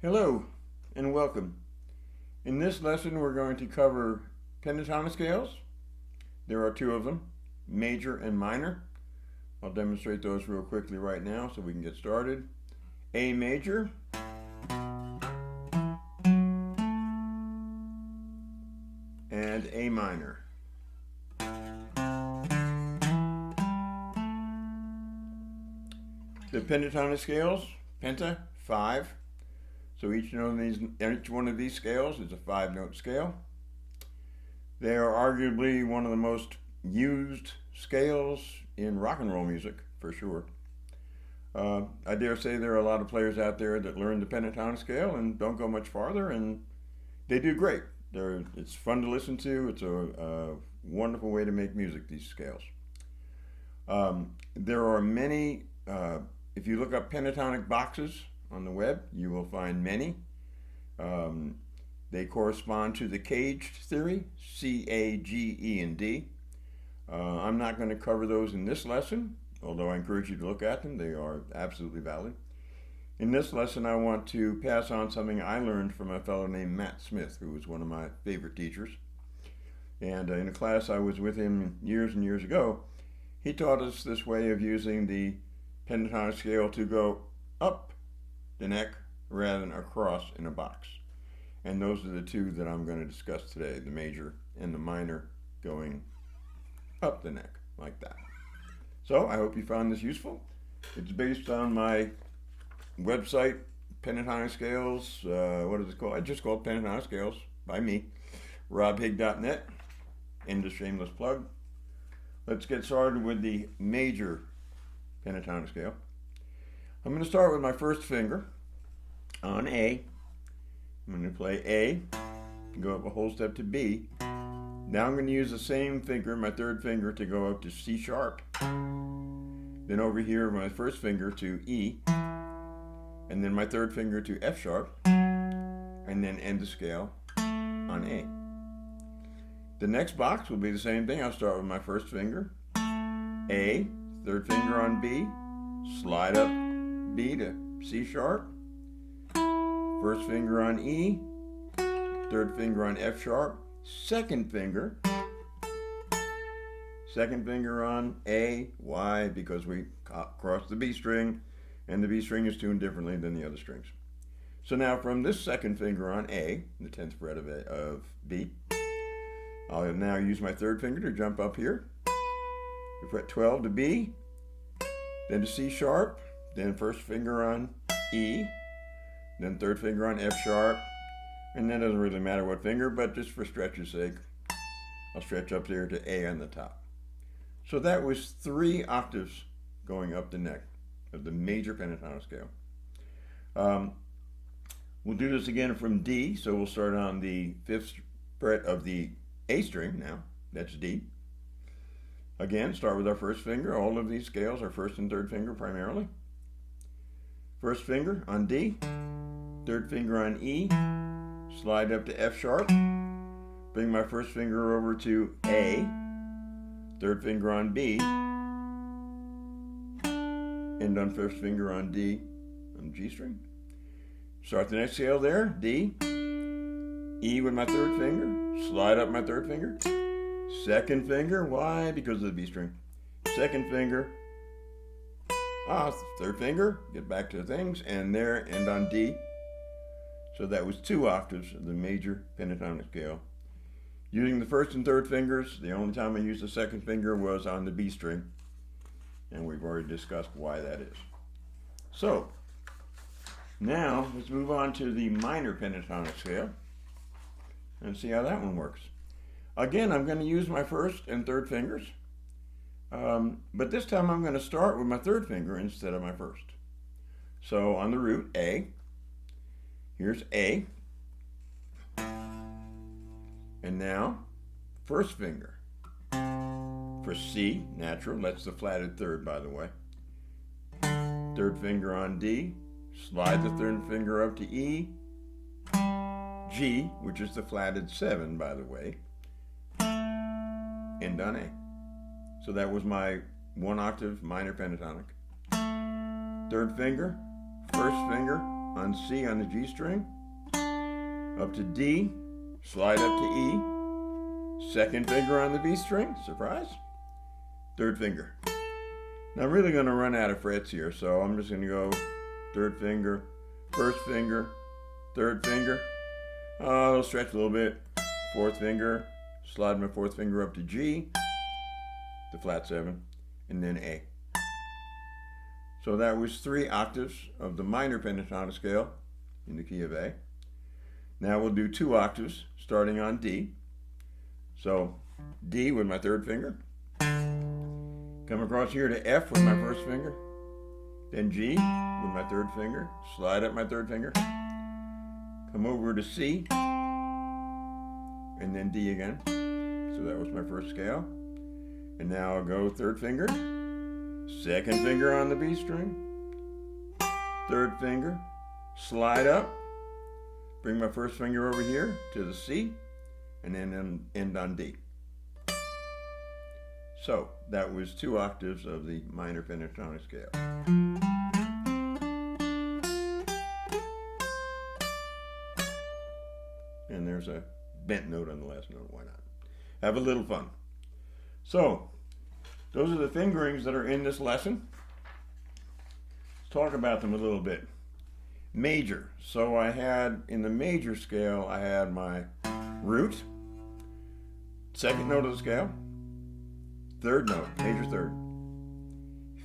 Hello and welcome. In this lesson we're going to cover pentatonic scales. There are two of them, major and minor. I'll demonstrate those real quickly right now so we can get started. A major, and A minor. The pentatonic scales, penta, 5. So each one of these scales is a 5-note scale. They are arguably one of the most used scales in rock and roll music, for sure. I dare say there are a lot of players out there that learn the pentatonic scale and don't go much farther, and they do great. It's fun to listen to. It's a wonderful way to make music, these scales. There are many, if you look up pentatonic boxes on the web, you will find many. They correspond to the caged theory, C-A-G-E-D. I'm not going to cover those in this lesson, although I encourage you to look at them. They are absolutely valid. In this lesson, I want to pass on something I learned from a fellow named Matt Smith, who was one of my favorite teachers. And in a class I was with him years and years ago, he taught us this way of using the pentatonic scale to go up the neck rather than across in a box. And those are the two that I'm going to discuss today, the major and the minor going up the neck like that. So I hope you found this useful. It's based on my website, Pentatonic Scales. What is it called? I just called Pentatonic Scales by me, robhig.net. End of shameless plug. Let's get started with the major pentatonic scale. I'm going to start with my first finger on A. I'm going to play A, go up a whole step to B. Now I'm going to use the same finger, my third finger, to go up to C sharp. Then over here, my first finger to E. And then my third finger to F sharp. And then end the scale on A. The next box will be the same thing. I'll start with my first finger, A, third finger on B, slide up B to C sharp, first finger on E, third finger on F sharp, second finger on A. Why? Because we crossed the B string, and the B string is tuned differently than the other strings. So now from this second finger on A, the 10th fret of B, I'll now use my third finger to jump up here, to fret 12 to B, then to C sharp, then first finger on E, then third finger on F sharp, and then it doesn't really matter what finger, but just for stretch's sake, I'll stretch up there to A on the top. So that was 3 octaves going up the neck of the major pentatonic scale. We'll do this again from D, so we'll start on the 5th fret of the A string now, that's D. Again, start with our first finger. All of these scales are first and third finger primarily. First finger on D, third finger on E, slide up to F sharp, bring my first finger over to A, third finger on B, end on first finger on D on G string. Start the next scale there, D, E with my third finger, slide up my third finger, second finger, why? Because of the B string. Second finger, third finger, get back to things, and there, end on D. So that was 2 octaves of the major pentatonic scale. Using the first and third fingers, the only time I used the second finger was on the B string, and we've already discussed why that is. So, now let's move on to the minor pentatonic scale and see how that one works. Again, I'm going to use my first and third fingers, but this time I'm going to start with my third finger instead of my first. So on the root, A, here's A, and now first finger. For C, natural, that's the flatted third, by the way. Third finger on D, slide the third finger up to E, G, which is the flatted 7, by the way, end on A. So that was my 1 octave minor pentatonic. Third finger, first finger, on C on the G string, up to D, slide up to E, second finger on the B string, surprise, third finger. Now I'm really going to run out of frets here, so I'm just going to go third finger, first finger, third finger. I'll stretch a little bit, fourth finger, slide my fourth finger up to G, the flat 7, and then A. So that was 3 octaves of the minor pentatonic scale in the key of A. Now we'll do 2 octaves starting on D. So D with my third finger, come across here to F with my first finger, then G with my third finger, slide up my third finger, come over to C, and then D again. So that was my first scale. And now I'll go third finger, second finger on the B string, third finger, slide up, bring my first finger over here to the C, and then end on D. So that was 2 octaves of the minor pentatonic scale. And there's a bent note on the last note, why not? Have a little fun. So, those are the fingerings that are in this lesson. Let's talk about them a little bit. Major. So I had, in the major scale, I had my root, second note of the scale, third note, major third,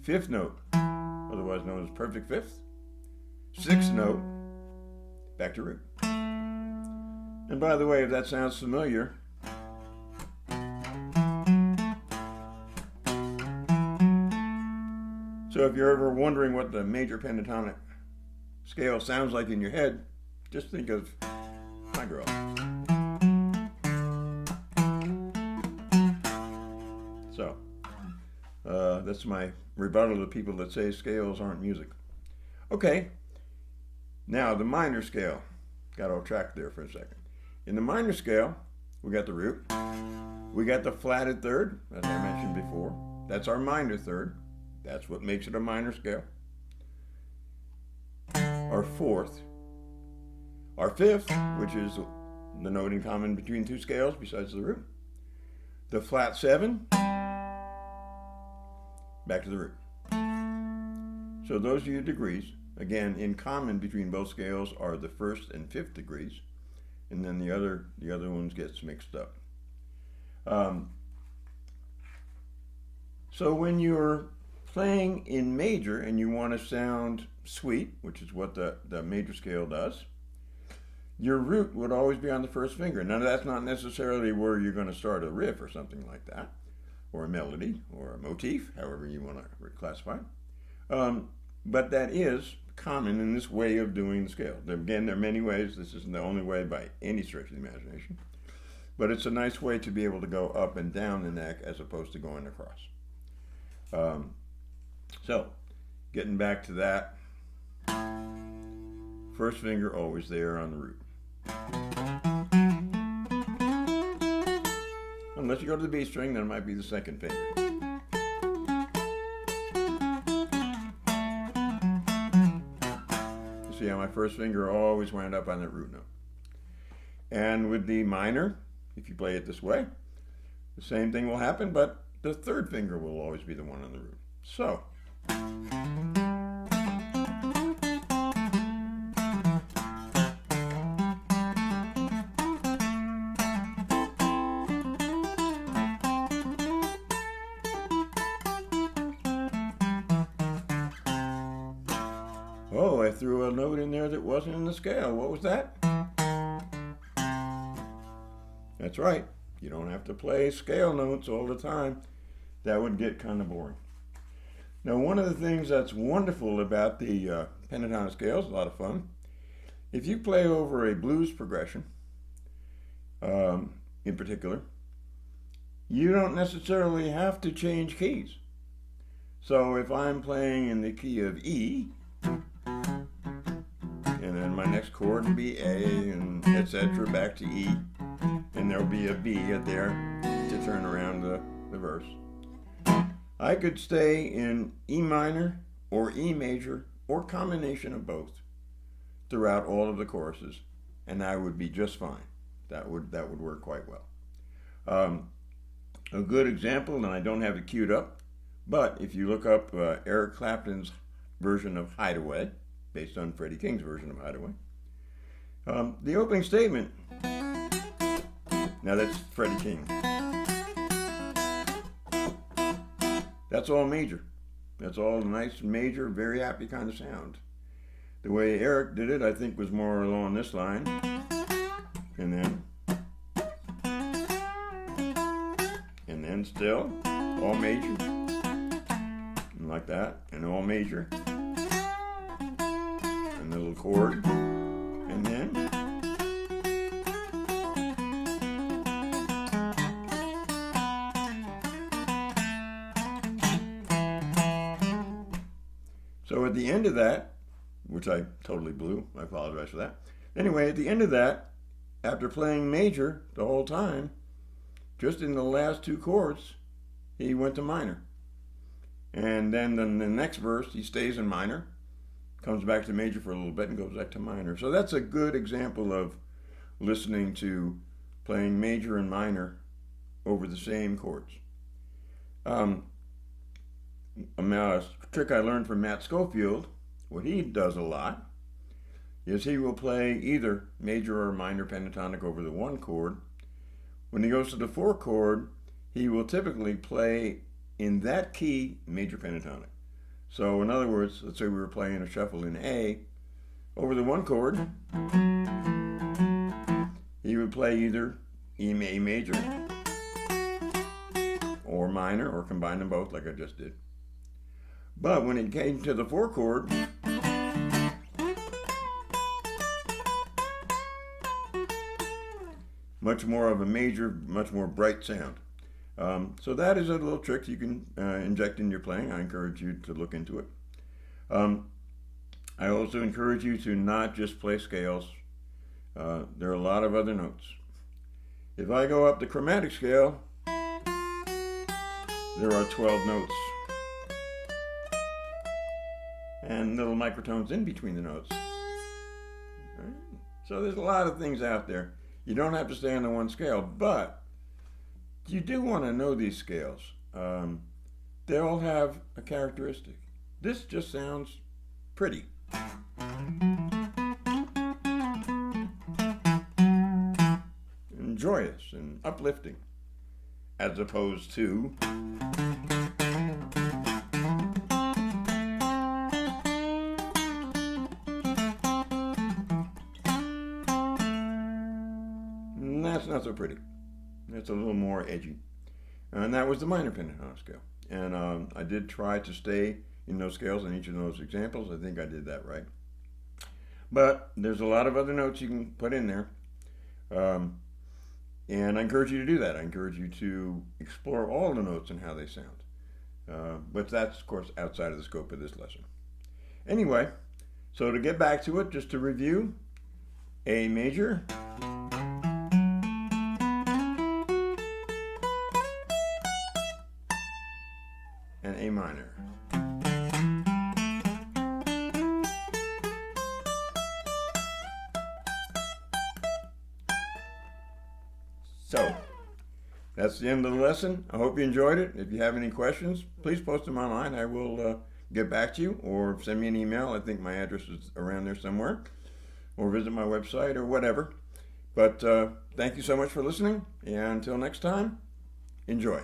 fifth note, otherwise known as perfect fifth, sixth note, back to root. And by the way, if that sounds familiar, so if you're ever wondering what the major pentatonic scale sounds like in your head, just think of my girl. So, that's my rebuttal to people that say scales aren't music. Okay, now the minor scale. Got off track there for a second. In the minor scale, we got the root. We got the flatted third, as I mentioned before. That's our minor third. That's what makes it a minor scale. Our fourth. Our fifth, which is the note in common between 2 scales besides the root. The flat 7, back to the root. So those are your degrees. Again, in common between both scales are the 1st and 5th degrees, and then the other ones gets mixed up. So when you're playing in major and you want to sound sweet, which is what the major scale does, your root would always be on the first finger. Now that's not necessarily where you're going to start a riff or something like that, or a melody, or a motif, however you want to classify it. But that is common in this way of doing the scale. Again, there are many ways. This isn't the only way by any stretch of the imagination. But it's a nice way to be able to go up and down the neck as opposed to going across. So, getting back to that, first finger always there on the root. Unless you go to the B string, then it might be the second finger. You see how my first finger always wound up on that root note. And with the minor, if you play it this way, the same thing will happen, but the third finger will always be the one on the root. So, oh, I threw a note in there that wasn't in the scale. What was that? That's right. You don't have to play scale notes all the time. That would get kind of boring. Now, one of the things that's wonderful about the pentatonic scales, a lot of fun, if you play over a blues progression, in particular, you don't necessarily have to change keys. So if I'm playing in the key of E, and then my next chord will be A, and etc. back to E, and there'll be a B at there to turn around the verse. I could stay in E minor or E major or combination of both. throughout all of the choruses, and I would be just fine. That would work quite well. A good example, and I don't have it queued up, but if you look up Eric Clapton's version of Hideaway, based on Freddie King's version of Hideaway, the opening statement, now that's Freddie King. That's all major. That's all nice major, very happy kind of sound. The way Eric did it, I think, was more along this line, and then still all major, and like that, and all major, and the little chord, and then so at the end of that, which I totally blew, I apologize for that. Anyway, at the end of that, after playing major the whole time, just in the last two chords, he went to minor. And then in the next verse, he stays in minor, comes back to major for a little bit, and goes back to minor. So that's a good example of listening to playing major and minor over the same chords. A trick I learned from Matt Schofield, what he does a lot, is he will play either major or minor pentatonic over the one chord. When he goes to the four chord, he will typically play in that key major pentatonic. So in other words, let's say we were playing a shuffle in A, over the one chord, he would play either A major or minor, or combine them both like I just did. But when it came to the four chord, much more of a major, much more bright sound. So that is a little trick you can inject in your playing. I encourage you to look into it. I also encourage you to not just play scales. There are a lot of other notes. If I go up the chromatic scale, there are 12 notes. And little microtones in between the notes. Right? So there's a lot of things out there. You don't have to stay on the one scale, but you do want to know these scales. They all have a characteristic. This just sounds pretty. And joyous and uplifting, as opposed to that's not so pretty. It's a little more edgy. And that was the minor pentatonic scale. And I did try to stay in those scales in each of those examples. I think I did that right. But there's a lot of other notes you can put in there. And I encourage you to do that. I encourage you to explore all the notes and how they sound. But that's, of course, outside of the scope of this lesson. Anyway, so to get back to it, just to review, A major, and A minor. So, that's the end of the lesson. I hope you enjoyed it. If you have any questions, please post them online. I will get back to you, or send me an email. I think my address is around there somewhere, or visit my website or whatever. But thank you so much for listening, and until next time, enjoy.